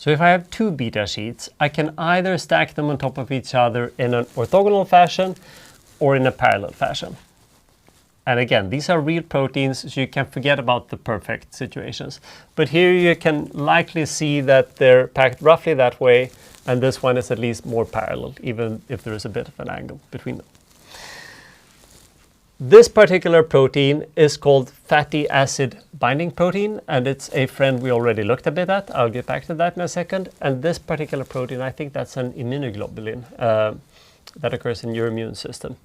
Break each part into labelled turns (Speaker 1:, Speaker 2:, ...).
Speaker 1: So if I have two beta sheets, I can either stack them on top of each other in an orthogonal fashion or in a parallel fashion. And again, these are real proteins, so you can forget about the perfect situations. But here you can likely see that they're packed roughly that way, and this one is at least more parallel, even if there is a bit of an angle between them. This particular protein is called fatty acid binding protein, and it's a friend we already looked a bit at. I'll get back to that in a second. And this particular protein, I think that's an immunoglobulin that occurs in your immune system.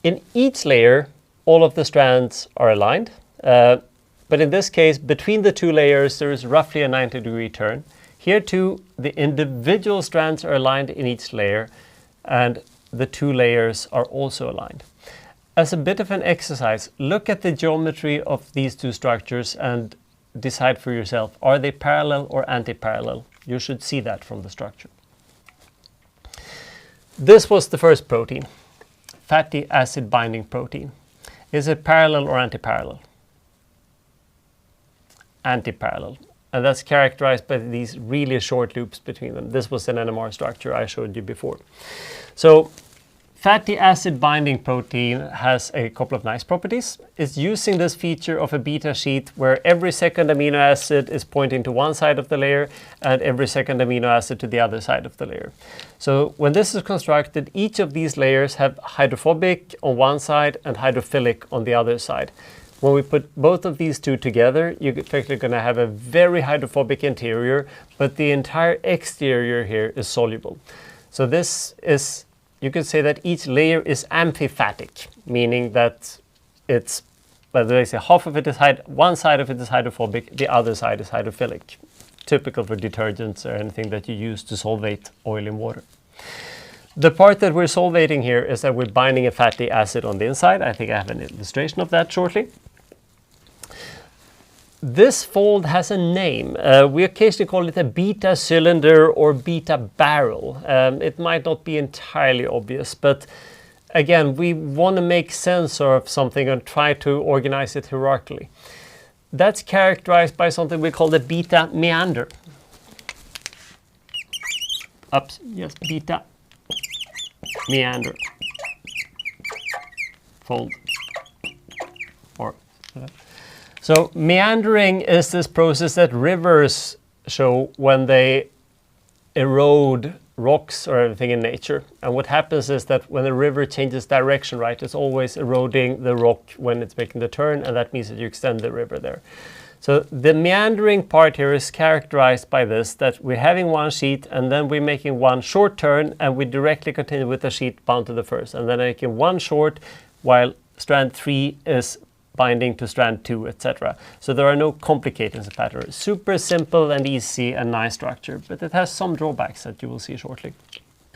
Speaker 1: In each layer, all of the strands are aligned. But in this case, between the two layers, there is roughly a 90-degree turn. Here too, the individual strands are aligned in each layer, and the two layers are also aligned. As a bit of an exercise, look at the geometry of these two structures and decide for yourself, are they parallel or anti-parallel? You should see that from the structure. This was the first protein, fatty acid binding protein. Is it parallel or anti-parallel? Anti-parallel. And that's characterized by these really short loops between them. This was an NMR structure I showed you before. So fatty acid binding protein has a couple of nice properties. It's using this feature of a beta sheet where every second amino acid is pointing to one side of the layer and every second amino acid to the other side of the layer. So when this is constructed, each of these layers have hydrophobic on one side and hydrophilic on the other side. When we put both of these two together, you're effectively going to have a very hydrophobic interior, but the entire exterior here is soluble. So this is, you could say that each layer is amphiphatic, meaning that it's, well, they say half of it is one side of it is hydrophobic, the other side is hydrophilic. Typical for detergents or anything that you use to solvate oil in water. The part that we're solvating here is that we're binding a fatty acid on the inside. I think I have an illustration of that shortly. This fold has a name. We occasionally call it a beta cylinder or beta barrel. It might not be entirely obvious, but again, we want to make sense of something and try to organize it hierarchically. That's characterized by something we call the beta meander. Beta meander. Fold. So meandering is this process that rivers show when they erode rocks or everything in nature. And what happens is that when the river changes direction, right, it's always eroding the rock when it's making the turn, and that means that you extend the river there. So the meandering part here is characterized by this, that we're having one sheet and then we're making one short turn and we directly continue with the sheet bound to the first, and then making one short while strand 3 is binding to strand 2, etc. So there are no complications in the pattern. Super simple and easy and nice structure, but it has some drawbacks that you will see shortly.